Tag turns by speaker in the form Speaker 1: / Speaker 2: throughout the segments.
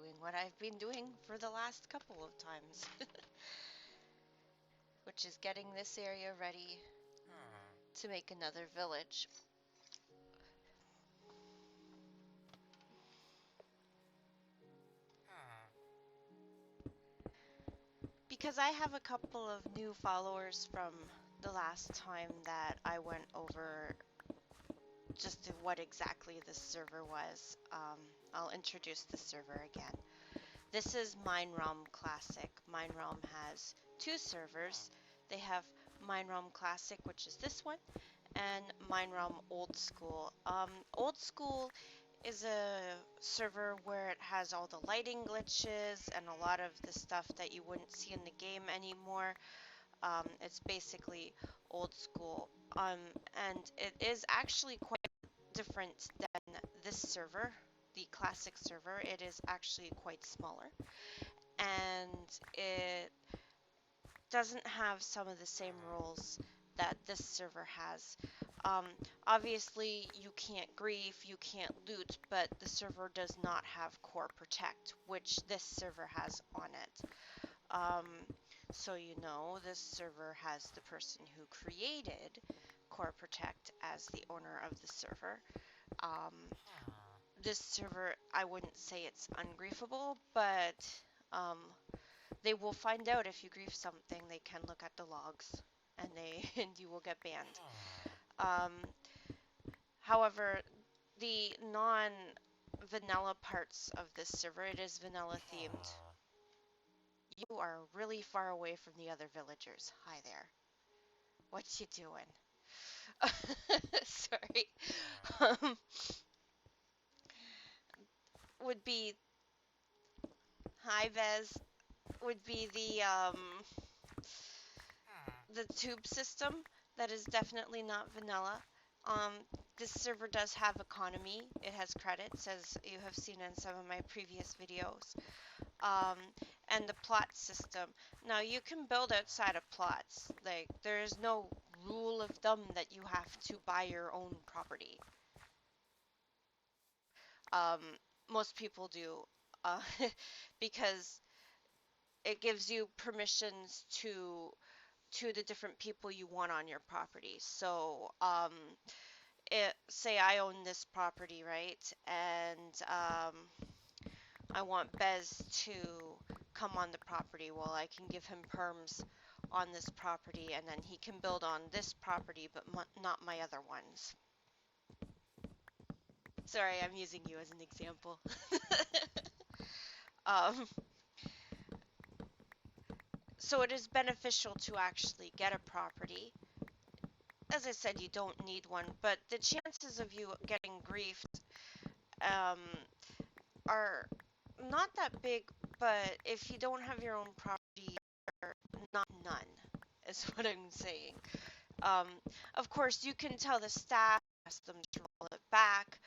Speaker 1: doing what I've been doing for the last couple of times, which is getting this area ready to make another village. Because I have a couple of new followers from the last time that I went over just what exactly this server was, I'll introduce the server again. This is minerealm Classic. Minerealm has two servers. They have minerealm Classic, which is this one, and minerealm Old School. Old School is a server where it has all the lighting glitches and a lot of the stuff that you wouldn't see in the game anymore. It's basically old school. And it is actually quite different than this server, the classic server. It is actually quite smaller, and it doesn't have some of the same rules that this server has. Um, Obviously, you can't grief, you can't loot, but the server does not have core protect, which this server has on it. Um, so you know, this server has the person who created core protect as the owner of the server. Um, this server, I wouldn't say it's ungriefable, but um, they will find out if you grief something. They can look at the logs, and and you will get banned. Um, However, the non-vanilla parts of this server, it is vanilla themed. You are really far away from the other villagers. Hi there. What you doing? Sorry. Um, would be Hi Vez. Would be the tube system. That is definitely not vanilla. Um, this server does have economy. It has credits, as you have seen in some of my previous videos. Um, and the plot system. Now, you can build outside of plots. Like, there is no rule of thumb that you have to buy your own property. Um, Most people do, because it gives you permissions to the different people you want on your property. So, say I own this property, right? And I want Bez to come on the property. Well, I can give him perms on this property, and then he can build on this property, but not my other ones. Sorry, I'm using you as an example. um, so it is beneficial to actually get a property. As I said, you don't need one, but the chances of you getting griefed um, are not that big, but if you don't have your own property, are not none, is what I'm saying. Um, of course, you can tell the staff, ask them to roll it back,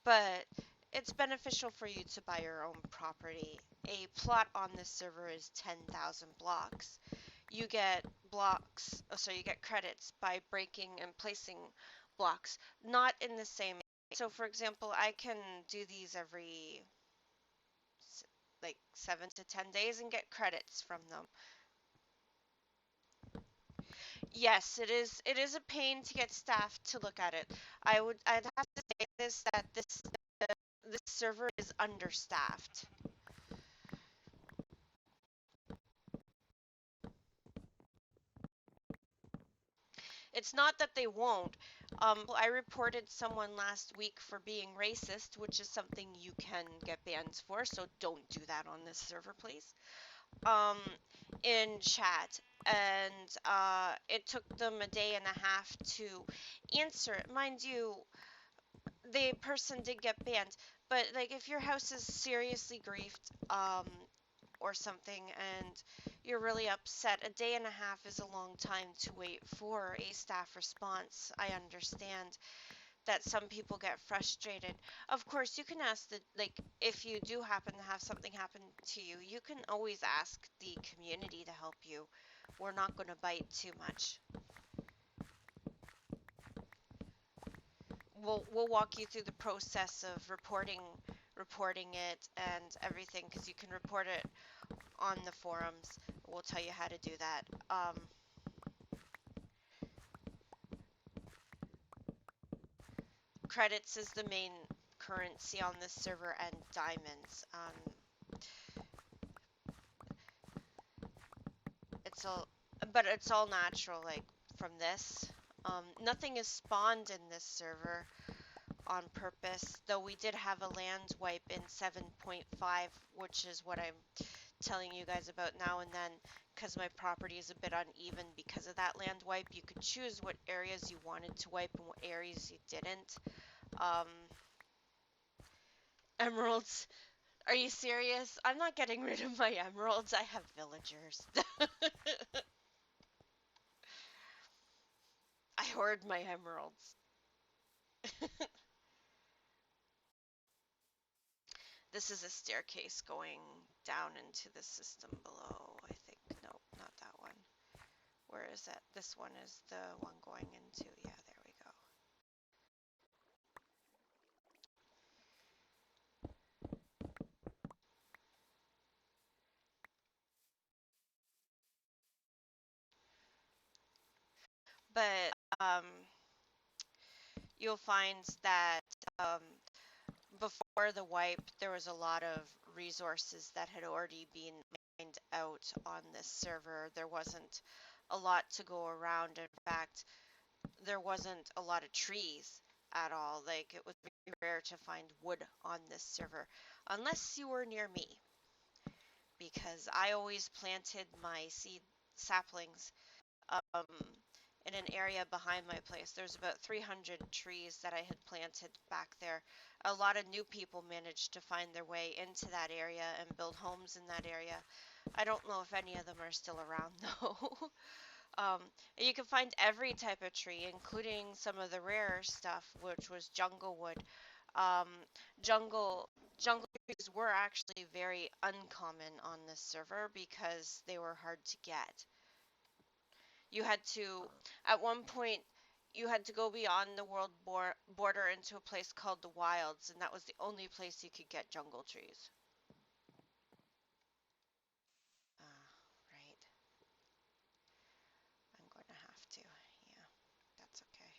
Speaker 1: but it's beneficial for you to buy your own property. A plot on this server is 10,000 blocks. You get blocks, so you get credits by breaking and placing blocks, not in the same. So, for example, I can do these every like 7 to 10 days and get credits from them. Yes, it is. It is a pain to get staff to look at it. I'd have to say that this server is understaffed. It's not that they won't. I reported someone last week for being racist, which is something you can get bans for, so don't do that on this server, please. Um, in chat, and it took them a day and a half to answer it. Mind you, the person did get banned, but like if your house is seriously griefed, or something, and you're really upset, a day and a half is a long time to wait for a staff response. I understand that some people get frustrated. Of course, you can ask like, if you do happen to have something happen to you, you can always ask the community to help you. We're not going to bite too much. We'll walk you through the process of reporting reporting it and everything, because you can report it on the forums. We'll tell you how to do that. Credits is the main currency on this server, and diamonds. But it's all natural, like from this. Nothing is spawned in this server on purpose, though we did have a land wipe in 7.5, which is what I'm telling you guys about now and then, because my property is a bit uneven because of that land wipe. You could choose what areas you wanted to wipe and what areas you didn't. Emeralds. Are you serious? I'm not getting rid of my emeralds. I have villagers. I hoard my emeralds. This is a staircase going down into the system below, I think. No, not that one. Where is that? This one is the one going into, yeah, there we go. But you'll find that before the wipe, there was a lot of resources that had already been mined out on this server. There wasn't a lot to go around. In fact, there wasn't a lot of trees at all. Like, it was very rare to find wood on this server, unless you were near me, because I always planted my seed saplings um, in an area behind my place. There's about 300 trees that I had planted back there. A lot of new people managed to find their way into that area and build homes in that area. I don't know if any of them are still around though. You can find every type of tree, including some of the rarer stuff, which was jungle wood. Um, jungle jungle trees were actually very uncommon on this server because they were hard to get. You had to, at one point, you had to go beyond the world border into a place called the Wilds, and that was the only place you could get jungle trees. Right. I'm going to have to. Yeah, that's okay.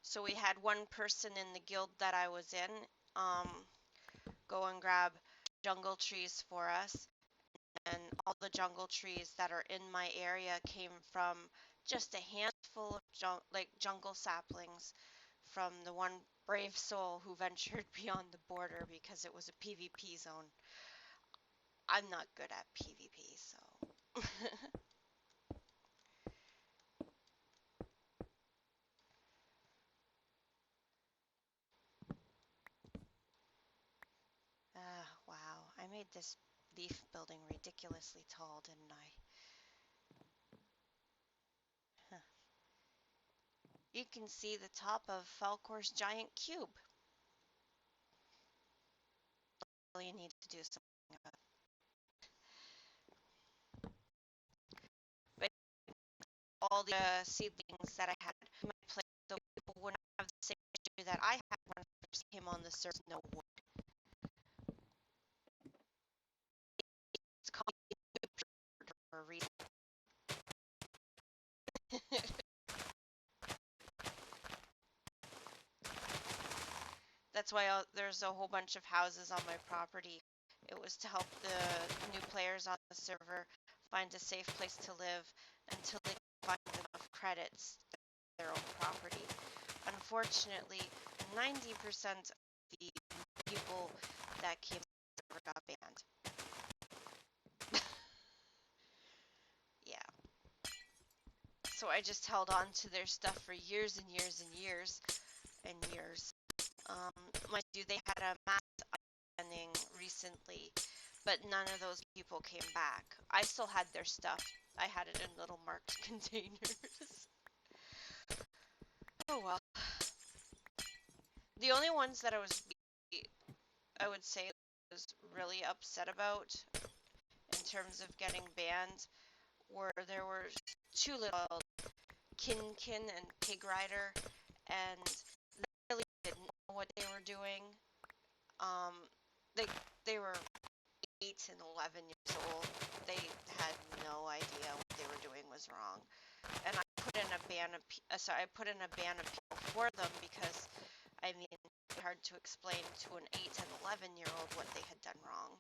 Speaker 1: So we had one person in the guild that I was in go and grab jungle trees for us, and all the jungle trees that are in my area came from just a handful of jungle saplings from the one brave soul who ventured beyond the border because it was a PvP zone. I'm not good at PvP, so. Wow. I made this leaf building ridiculously tall, didn't I? Huh. You can see the top of Falcor's giant cube. You need to do something about it. But all the seedlings that I had in my place, so people wouldn't have the same issue that I had when I first came on the server. No wood. It's called for a reason. That's why there's a whole bunch of houses on my property. It was to help the new players on the server find a safe place to live until they find enough credits to their own property. Unfortunately, 90% of the people that came to the server got banned. Yeah. So I just held on to their stuff for years and years and years and years. Mind you, they had a mass banning recently, but none of those people came back. I still had their stuff. I had it in little marked containers. Oh well. The only ones that I would say, was really upset about in terms of getting banned where there were two little Kin and Pig Rider, and they really didn't know what they were doing. Um, they were 8 and 11 years old. They had no idea what they were doing was wrong, and I put in a ban appeal for them because I mean it's hard to explain to an 8 and 11-year-old what they had done wrong.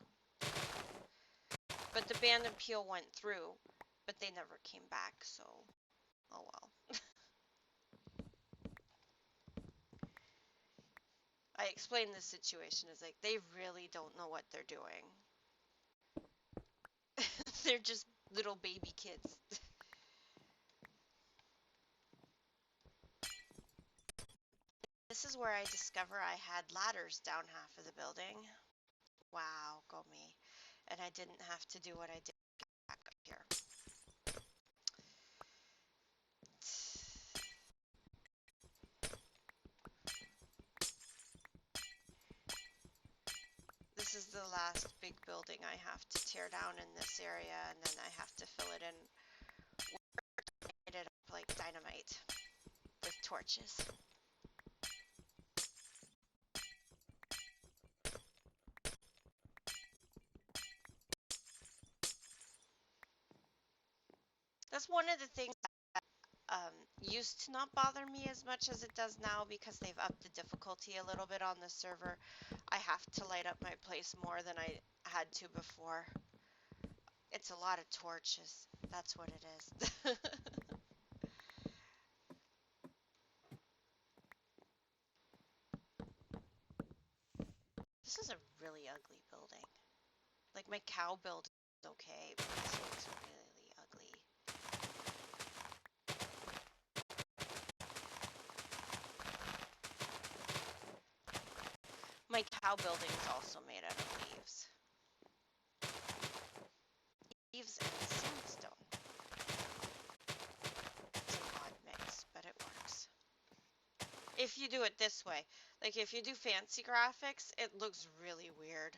Speaker 1: But the ban appeal went through, but they never came back, so oh well. I explained the situation as like they really don't know what they're doing. They're just little baby kids. This is where I discover I had ladders down half of the building. Wow, go me. And I didn't have to do what I did back up here. This is the last big building I have to tear down in this area, and then I have to fill it in, light it up like dynamite with torches. That's one of the things that used to not bother me as much as it does now because they've upped the difficulty a little bit on the server. I have to light up my place more than I had to before. It's a lot of torches. That's what it is. This is a really ugly building. Like my cow build is okay, but this looks really ugly. My cow building is also made out of leaves. Leaves and sandstone. It's an odd mix, but it works. If you do it this way, like if you do fancy graphics, it looks really weird.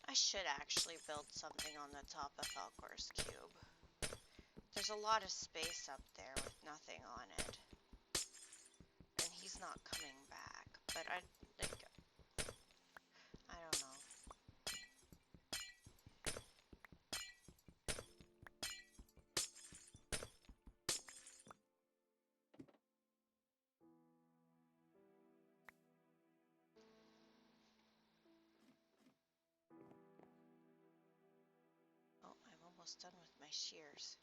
Speaker 1: I should actually build something on the top of Falcor's cube. There's a lot of space up there with nothing on it. And he's not coming back, but I don't know. Oh, I'm almost done with my shears.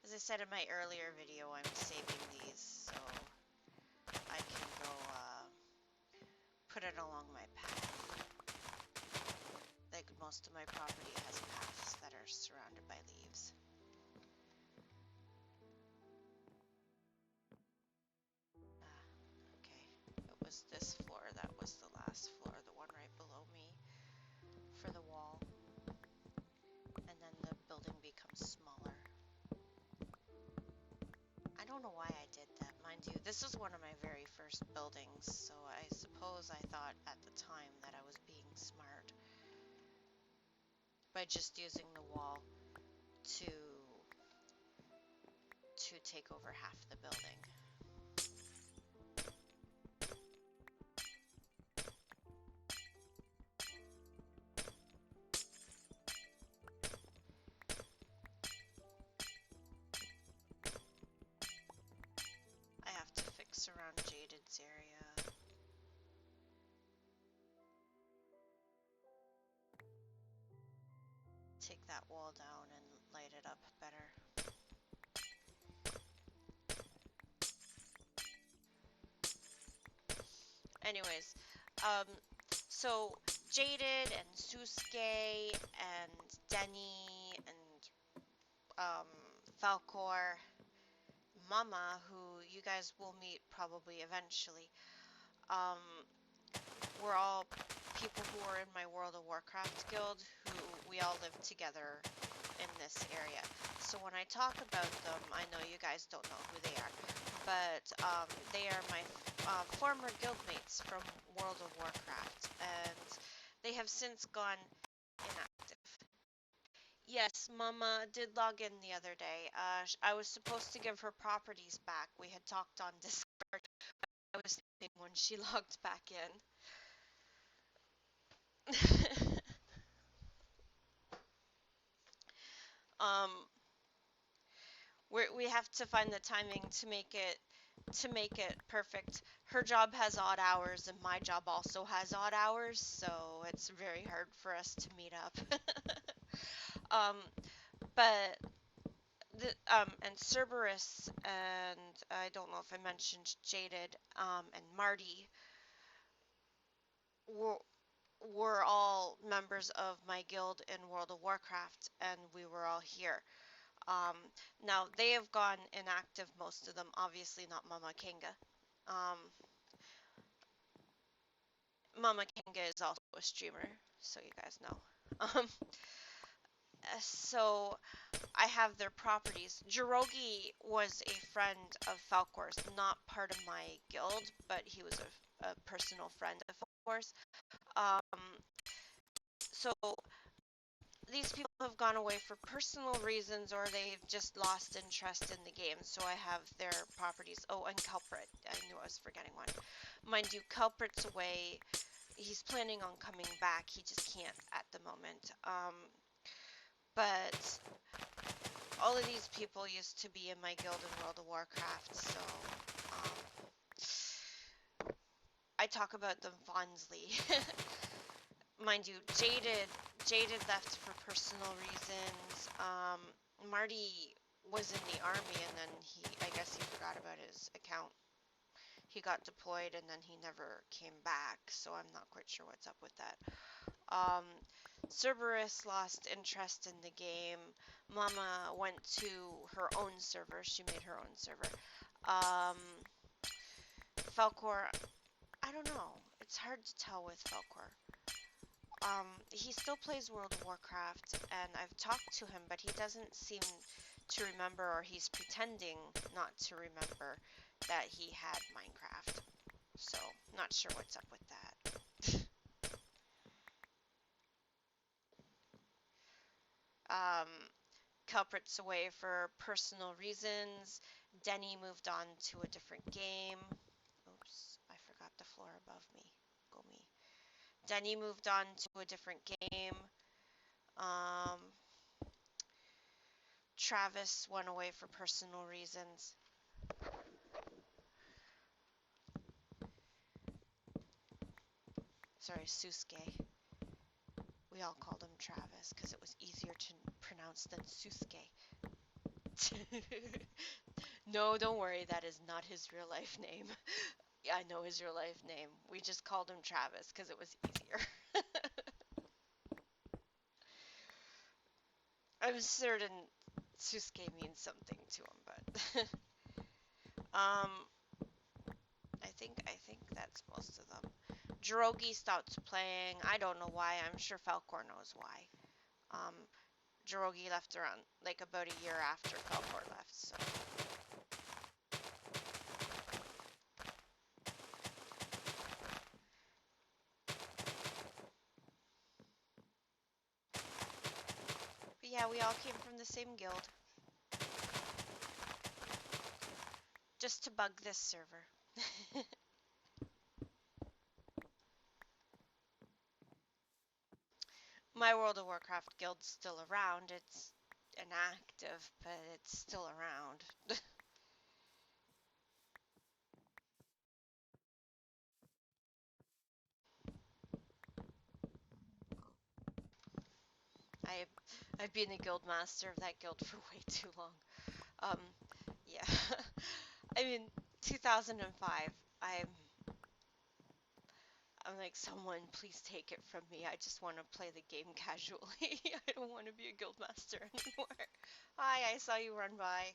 Speaker 1: As I said in my earlier video, I'm saving these so I can go put it along my path. Like most of my property has paths that are surrounded by leaves. Okay. It was this floor that was the last floor, the one right below me for the wall. And then the building becomes smaller. I don't know why I did that. Mind you, this was one of my very first buildings, so I suppose I thought at the time that I was being smart by just using the wall to take over half the building. I have to fix around Jaded's area. take that wall down and light it up better. Anyways, um, so Jaded and Susuke and Denny and um, Falcor, Mama, who you guys will meet probably eventually. Um, we're all people who are in my World of Warcraft guild who we all live together in this area. So when I talk about them, I know you guys don't know who they are, but they are my former guildmates from World of Warcraft, and they have since gone inactive. Yes, Mama did log in the other day. I was supposed to give her properties back. We had talked on Discord. I was sleeping when she logged back in. um, we have to find the timing to make it perfect. Her job has odd hours and my job also has odd hours, so it's very hard for us to meet up. um, but and Cerberus and I don't know if I mentioned Jaded and Marty were were all members of my guild in World of Warcraft, and we were all here. Um, Now they have gone inactive, most of them. Obviously, not Mama Kinga. Um, Mama Kinga is also a streamer, so you guys know. Um, so I have their properties. Jirogi was a friend of Falcor's, not part of my guild, but he was a personal friend of Falcor's. Um, so these people have gone away for personal reasons or they've just lost interest in the game. So I have their properties. Oh, and Culprit. I knew I was forgetting one. Mind you, Culprit's away. He's planning on coming back. He just can't at the moment. But all of these people used to be in my guild in World of Warcraft, so I talk about them fondly. Mind you, Jaded left for personal reasons. Marty was in the army and then I guess he forgot about his account. He got deployed and then he never came back, so I'm not quite sure what's up with that. Cerberus lost interest in the game. Mama went to her own server. She made her own server. Um, Falcor, I don't know. It's hard to tell with Falcor. He still plays World of Warcraft, and I've talked to him, but he doesn't seem to remember, or he's pretending not to remember that he had Minecraft. So, not sure what's up with that. um, Culprit's away for personal reasons. Denny moved on to a different game. Oops, I forgot the floor above me. Go me. Denny moved on to a different game. Um, Travis went away for personal reasons. Sorry, Susuke. We all called him Travis because it was easier to pronounce than Susuke. No, don't worry, that is not his real life name. Yeah, I know his real life name. We just called him Travis because it was easier. I'm certain Susuke means something to him, but um, I think that's most of them. Jirogi stopped playing. I don't know why. I'm sure Falcor knows why. Um, Jirogi left around like about a year after Falcor left, so. But yeah, we all came from the same guild. Just to bug this server. My World of Warcraft guild's still around. It's inactive, but it's still around. I've been a guild master of that guild for way too long. Um, yeah. I mean, 2005. I'm I'm like, someone please take it from me. I just want to play the game casually. I don't want to be a guild master anymore. Hi, I saw you run by.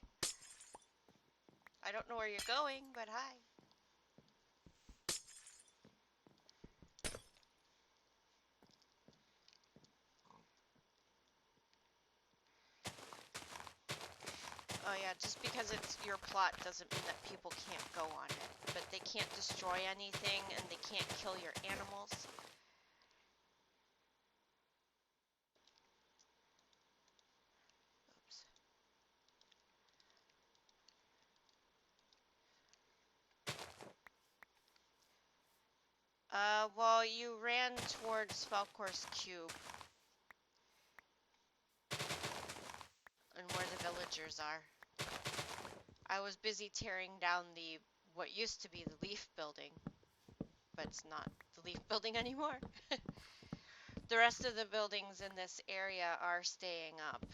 Speaker 1: I don't know where you're going, but hi. Oh yeah, just because it's your plot doesn't mean that people can't go on it. But they can't destroy anything and they can't kill your animals. Oops. Well, you ran towards Falcor's cube and where the villagers are. I was busy tearing down what used to be the Leaf building, but it's not the Leaf building anymore. The rest of the buildings in this area are staying up.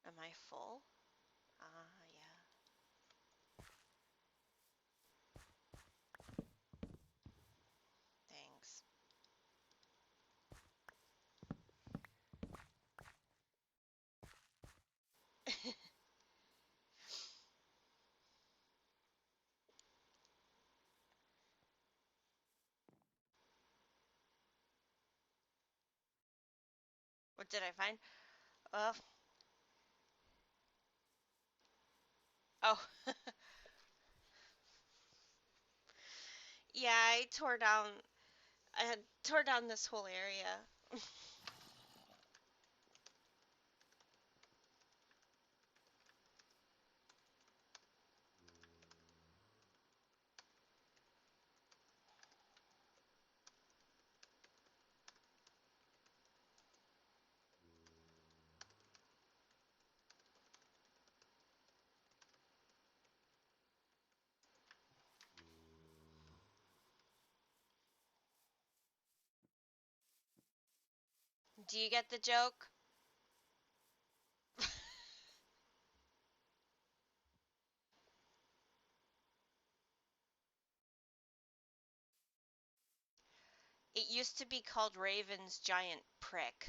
Speaker 1: Am I full? Yeah. Thanks. What did I find? Uh, oh. Yeah, I had tore down this whole area. Do you get the joke? It used to be called Raven's Giant Prick,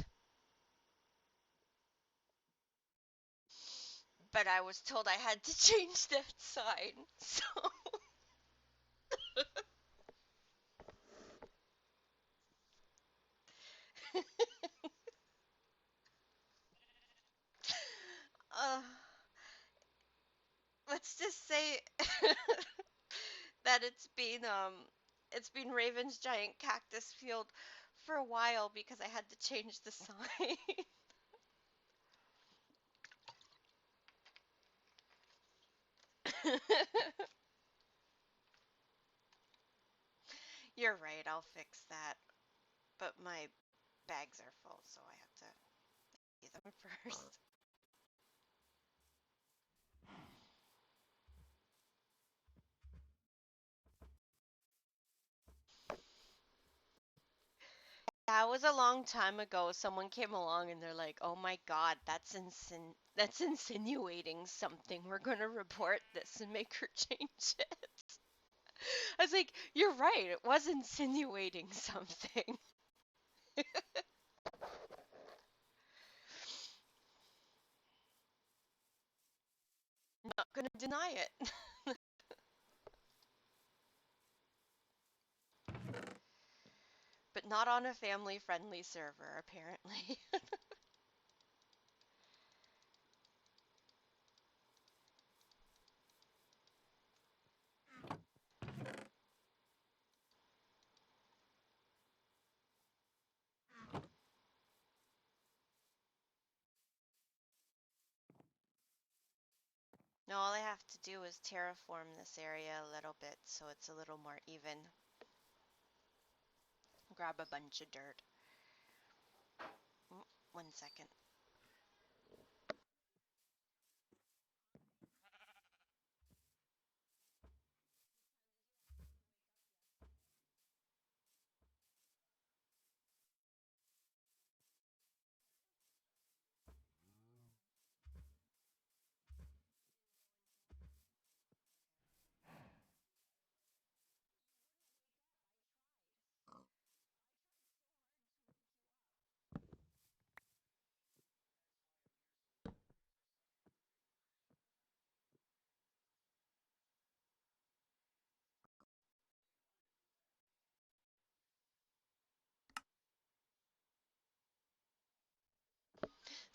Speaker 1: but I was told I had to change that sign, so... uh, let's just say that it's been Raven's Giant Cactus Field for a while because I had to change the sign. You're right, I'll fix that. But my bags are full, so I have to eat them first. That was a long time ago. Someone came along and they're like, "Oh my God, that's insinuating something. We're gonna report this and make her change it." I was like, "You're right. It was insinuating something. I'm not gonna deny it." But not on a family-friendly server, apparently. No, all I have to do is terraform this area a little bit so it's a little more even. Grab a bunch of dirt. Mm, 1 second.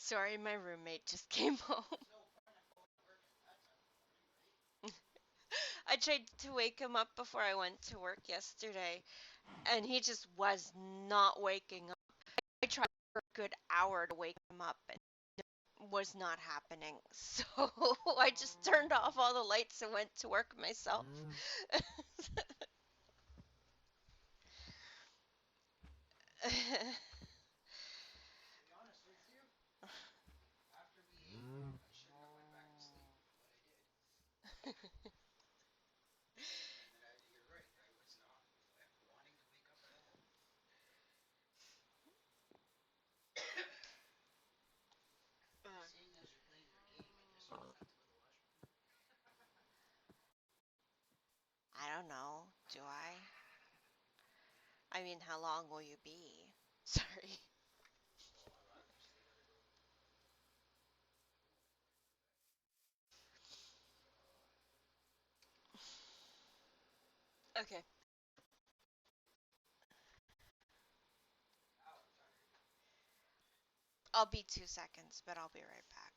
Speaker 1: Sorry, my roommate just came home. I tried to wake him up before I went to work yesterday, and he just was not waking up. I tried for a good hour to wake him up, and it was not happening. So I just turned off all the lights and went to work myself. I don't know. Do I? I mean, how long will you be? Sorry. Okay. I'll be 2 seconds, but I'll be right back.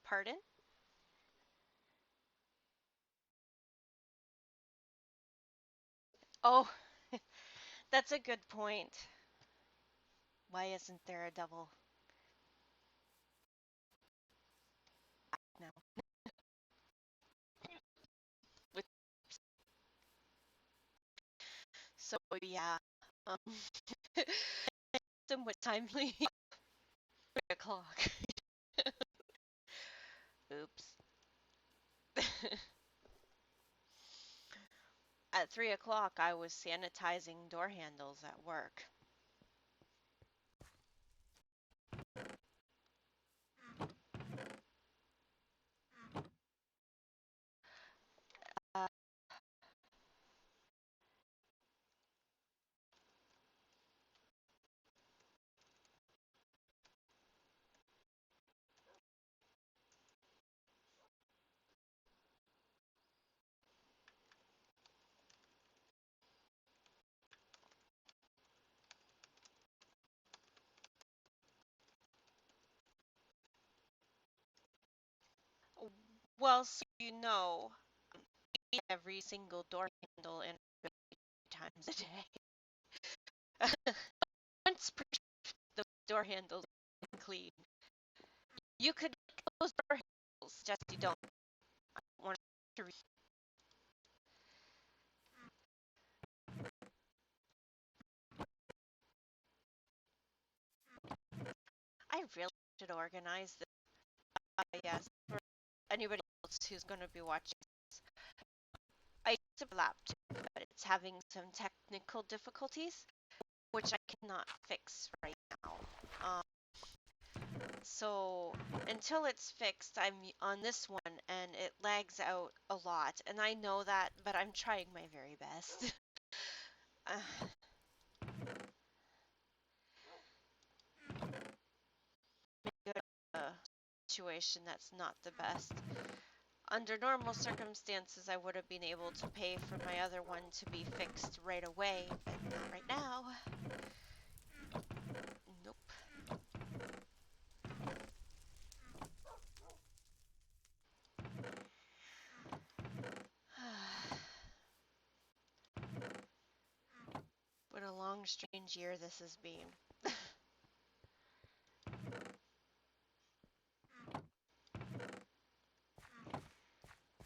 Speaker 1: Pardon? Oh, that's a good point. Why isn't there a double now? With so yeah, um, what time? 3 o'clock. Oops. At 3 o'clock, I was sanitizing door handles at work. Uh, well, so you know, every single door handle in 3 times a day. Once per the door handles clean. You could get those door handles, just you don't want to. I really should organize this. Yes, for anybody else who's going to be watching. I used a laptop, but it's having some technical difficulties, which I cannot fix right now. Um, so until it's fixed, I'm on this one, and it lags out a lot, and I know that, but I'm trying my very best. uh, a situation that's not the best. Under normal circumstances, I would have been able to pay for my other one to be fixed right away, but not right now. Nope. What a long, strange year this has been.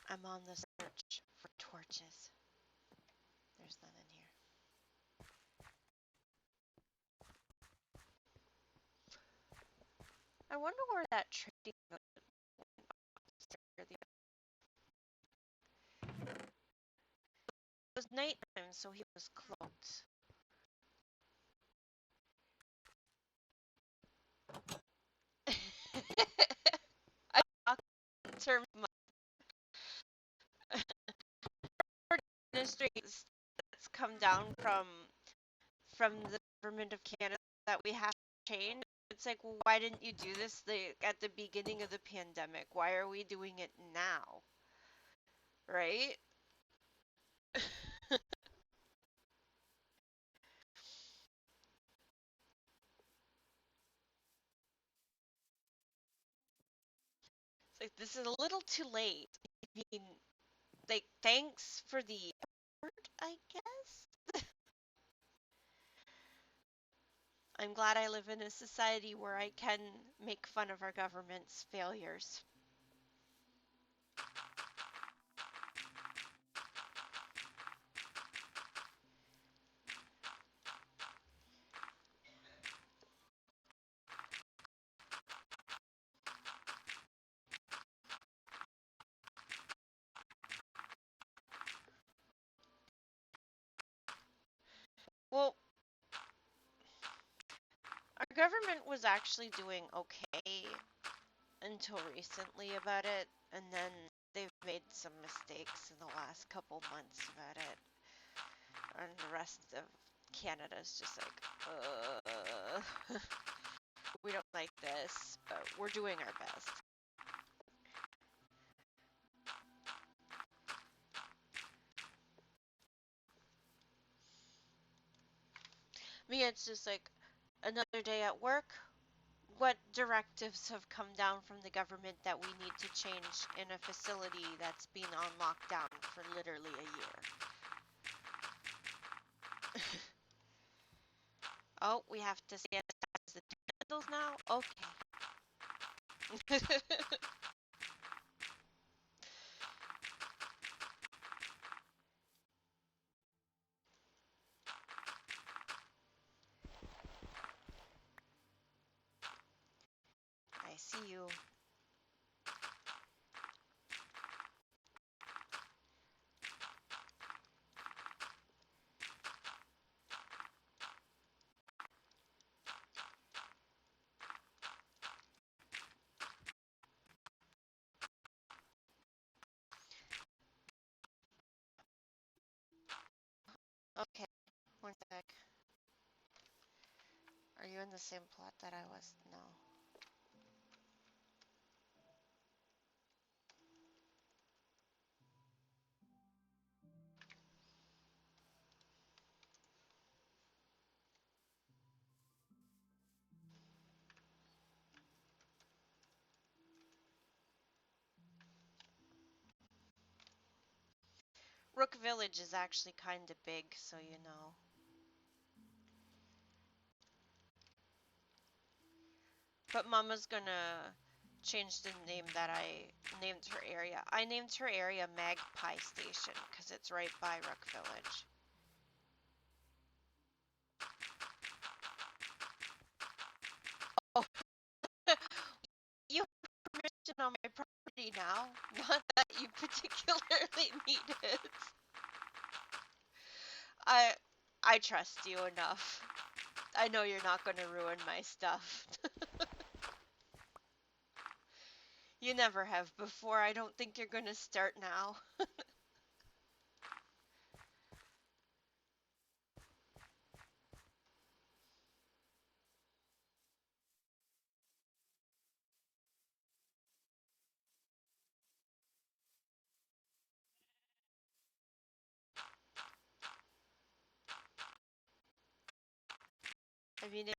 Speaker 1: I'm on the search for torches. There's none in here. I wonder where that trading boat went. It was nighttime, so he was closed. I talk in terms of administrations that's come down from the government of Canada that we have to change. It's like, well, why didn't you do this at the beginning of the pandemic? Why are we doing it now? Right? It's like, this is a little too late. I mean, like, thanks for the effort, I guess. I'm glad I live in a society where I can make fun of our government's failures. Well, our government was actually doing okay until recently about it, and then they've made some mistakes in the last couple months about it, and the rest of Canada's just like, we don't like this, but we're doing our best. Me, it's just like another day at work. What directives have come down from the government that we need to change in a facility that's been on lockdown for literally a year? Oh, we have to sanitize the candles now? Okay. I see you. Okay, one sec. Are you in the same plot that I was? No. Rook Village is actually kind of big, so you know. But Mama's gonna change the name that I named her area. I named her area Magpie Station because it's right by Rook Village. Oh, you have permission on my property now. Not that you particularly need it. I I trust you enough. I know you're not going to ruin my stuff. You never have before. I don't think you're going to start now. I mean, if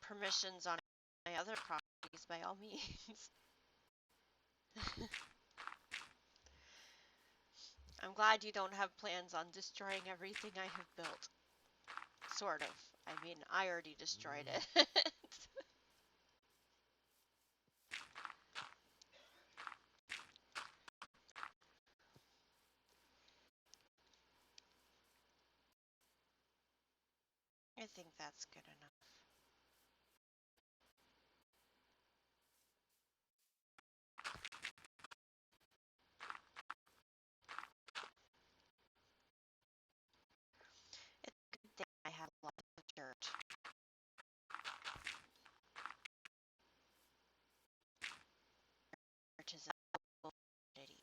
Speaker 1: permissions on my other properties, by all means. I'm glad you don't have plans on destroying everything I have built. Sort of. I mean, I already destroyed it. I think that's good enough. It's a good thing I have a lot of dirt. Dirt is a commodity.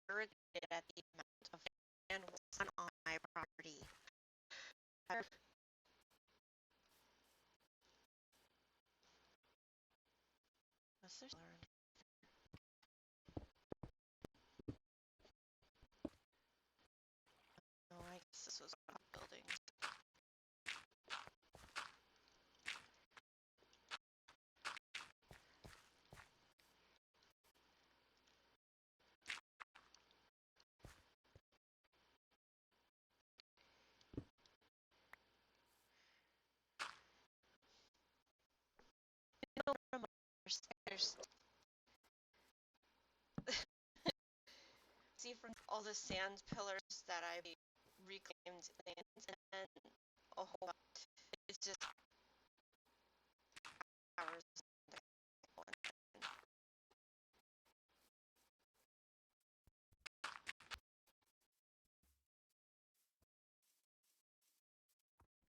Speaker 1: Irritated at the amount of land on my property. What's this? No, I guess this was about buildings. No, there's see from all the sand pillars that I reclaimed lands and a whole lot. It's just hours.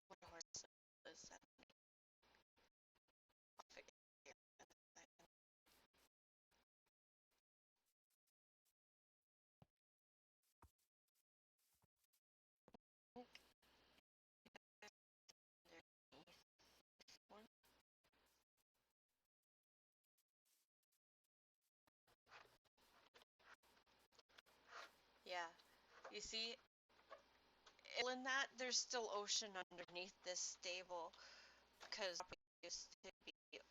Speaker 1: What horse is that? Yeah, you see, in that there's still ocean underneath this stable because it used to be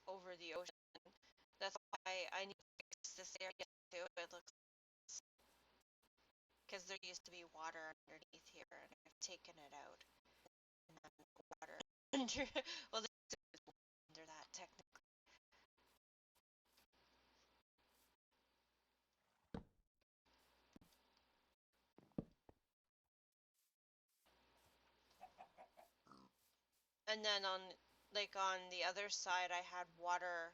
Speaker 1: over the ocean. That's why I need to fix this area too. It looks because there used to be water underneath here, and I've taken it out. And then water under well, there's under that technically. And then on the other side, I had water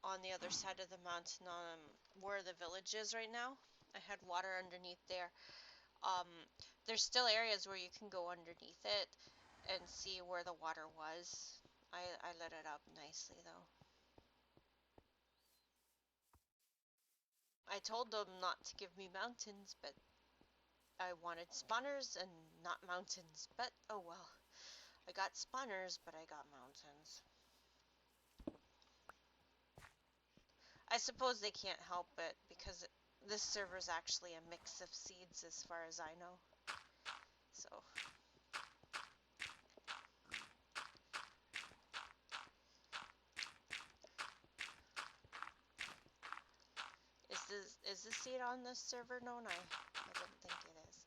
Speaker 1: on the other side of the mountain, where the village is right now. I had water underneath there. Um, there's still areas where you can go underneath it and see where the water was. I lit it up nicely though. I told them not to give me mountains, but I wanted spawners and not mountains. But oh well. I got spawners, but I got mountains. I suppose they can't help it because this server is actually a mix of seeds as far as I know. So Is the seed on this server known? I didn't think it is.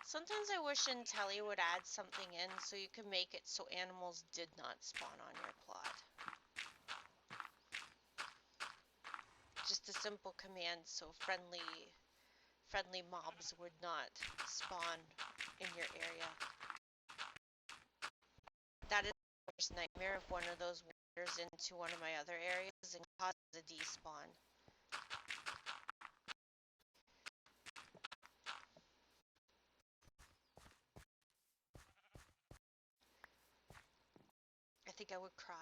Speaker 1: Sometimes I wish Intelli would add something in so you could make it so animals did not spawn on your plot. Just a simple command so friendly mobs would not spawn in your area. That is the worst nightmare if one of those wanders into one of my other areas and causes a despawn. I think I would cry.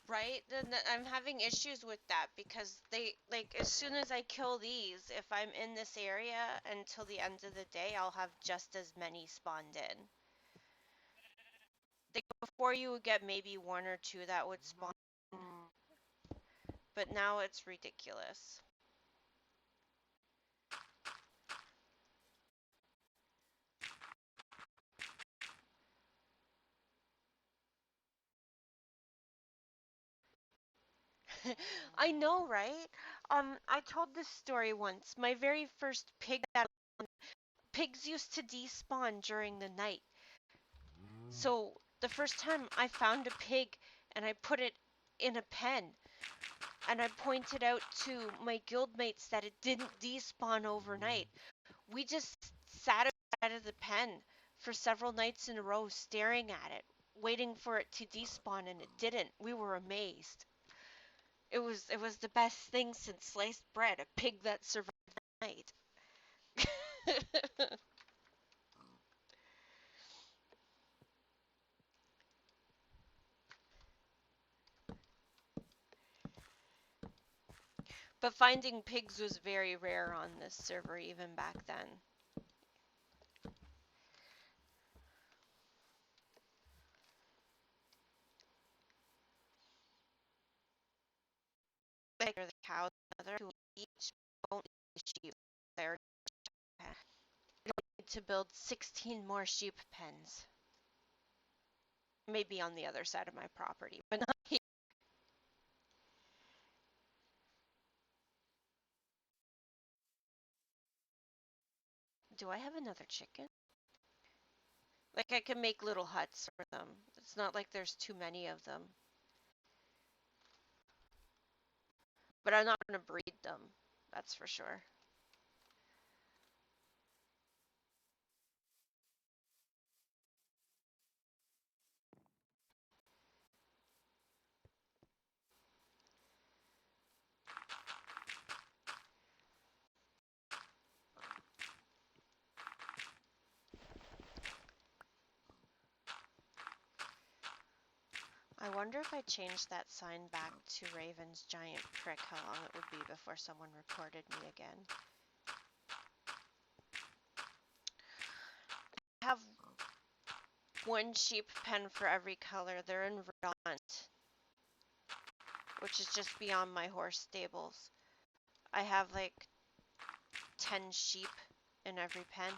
Speaker 1: Right? Then I'm having issues with that because they, like, as soon as I kill these, if I'm in this area until the end of the day, I'll have just as many spawned in. Like, before you would get maybe one or two that would spawn, but now it's ridiculous. I know, right? I told this story once. My very first pigs used to despawn during the night. So the first time I found a pig and I put it in a pen and I pointed out to my guildmates that it didn't despawn overnight. We just sat outside of the pen for several nights in a row staring at it, waiting for it to despawn, and it didn't. We were amazed. It was the best thing since sliced bread, a pig that survived the night. But finding pigs was very rare on this server even back then. Like the cows, other who each won't eat the sheep. They're need to build 16 more sheep pens. Maybe on the other side of my property, but not here. Do I have another chicken? Like, I can make little huts for them. It's not like there's too many of them. But I'm not going to breed them. That's for sure. I wonder if I changed that sign back to Raven's giant prick, how long it would be before someone reported me again. I have one sheep pen for every color. They're in Vermont, which is just beyond my horse stables. I have like 10 sheep in every pen.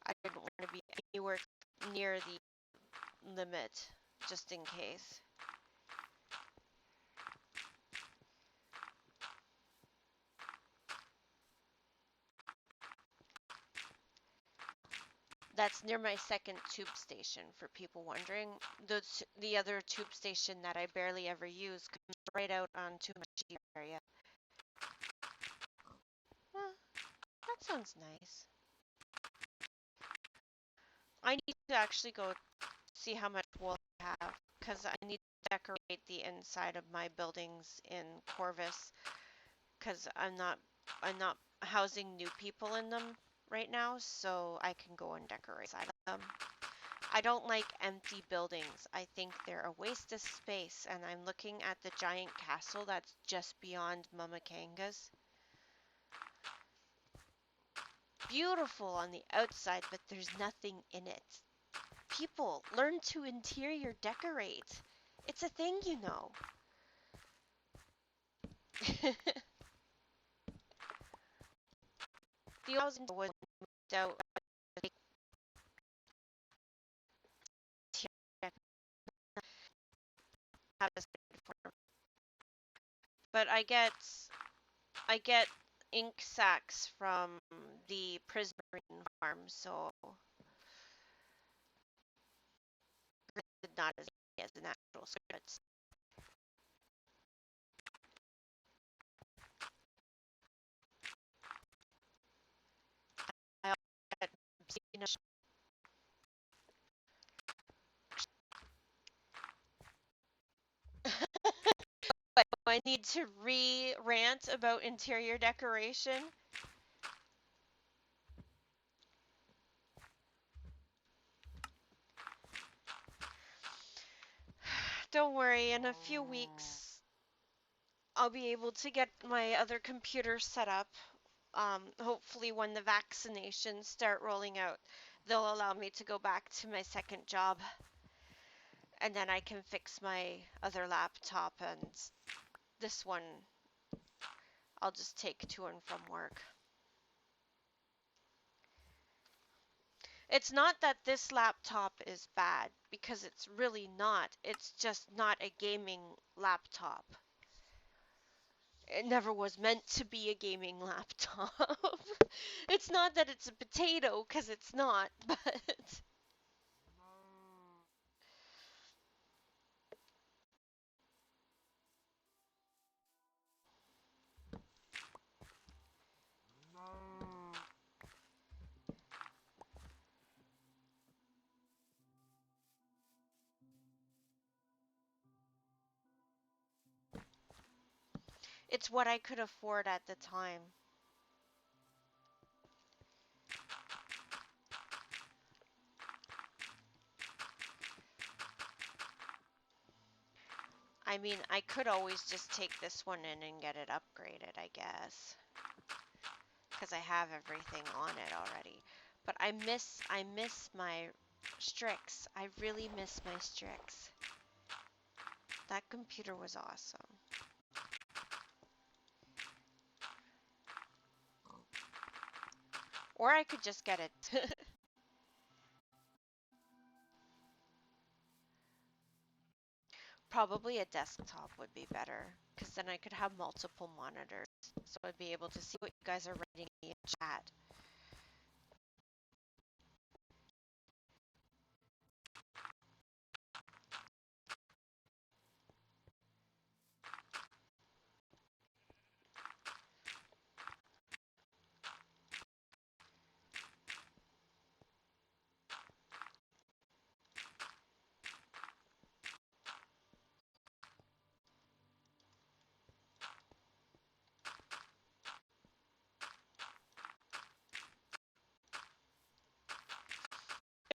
Speaker 1: I didn't want to be anywhere near the limit, just in case. That's near my second tube station, for people wondering. The other tube station that I barely ever use comes right out onto my sheep area. That sounds nice. I need to actually go see how much wool I have, because I need to decorate the inside of my buildings in Corvus, because I'm not housing new people in them. right now, so I can go and decorate them. I don't like empty buildings. I think they're a waste of space, and I'm looking at the giant castle that's just beyond Mamakanga's. Beautiful on the outside, but there's nothing in it. People, learn to interior decorate. It's a thing, you know. The housing was moved out. But I get ink sacs from the prismarine farm, so it's not as an actual script. I also get, but I need to re-rant about interior decoration. Don't worry, in a few weeks I'll be able to get my other computer set up. Hopefully when the vaccinations start rolling out, they'll allow me to go back to my second job, and then I can fix my other laptop, and this one I'll just take to and from work. It's not that this laptop is bad, because it's really not. It's just not a gaming laptop. It never was meant to be a gaming laptop. It's not that it's a potato, because it's not, but it's what I could afford at the time. I mean, I could always just take this one in and get it upgraded, I guess, because I have everything on it already. But I miss my Strix. I really miss my Strix. That computer was awesome. Or I could just get it. Probably a desktop would be better, because then I could have multiple monitors, so I'd be able to see what you guys are writing in chat.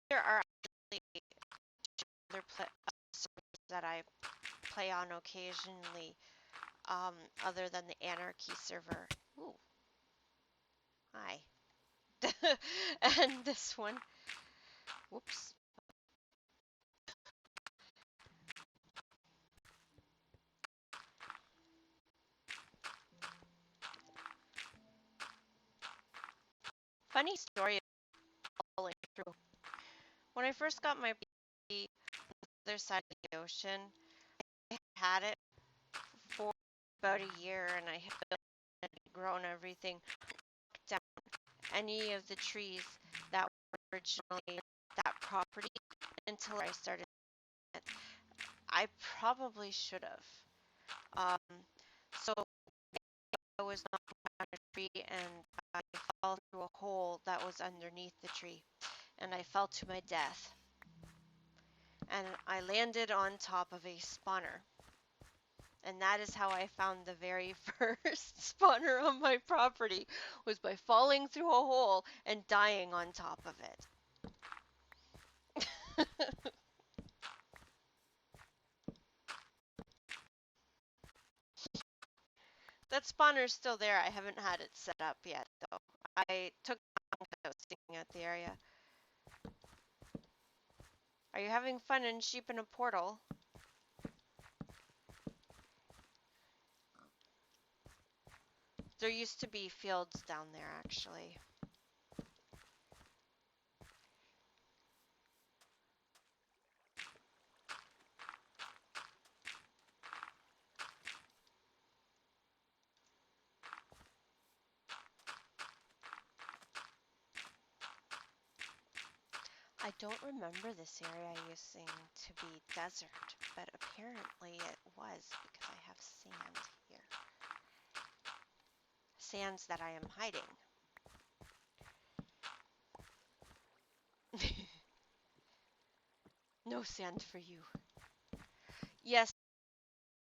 Speaker 1: There are actually other servers that I play on occasionally, other than the Anarchy server. Ooh, hi. And this one. Whoops. Funny story falling through. When I first got my PC on the other side of the ocean, I had it for about a year, and I had built and grown everything down. Any of the trees that were originally that property until I started it. I probably should have. So I was knocking down a tree, and I fell through a hole that was underneath the tree, and I fell to my death. And I landed on top of a spawner. And that is how I found the very first spawner on my property, was by falling through a hole and dying on top of it. That spawner's still there. I haven't had it set up yet, though. I took it because I was sticking at the area. Are you having fun in Sheep in a Portal? There used to be fields down there, actually. I don't remember this area using to be desert, but apparently it was because I have sand here. Sands that I am hiding. No sand for you.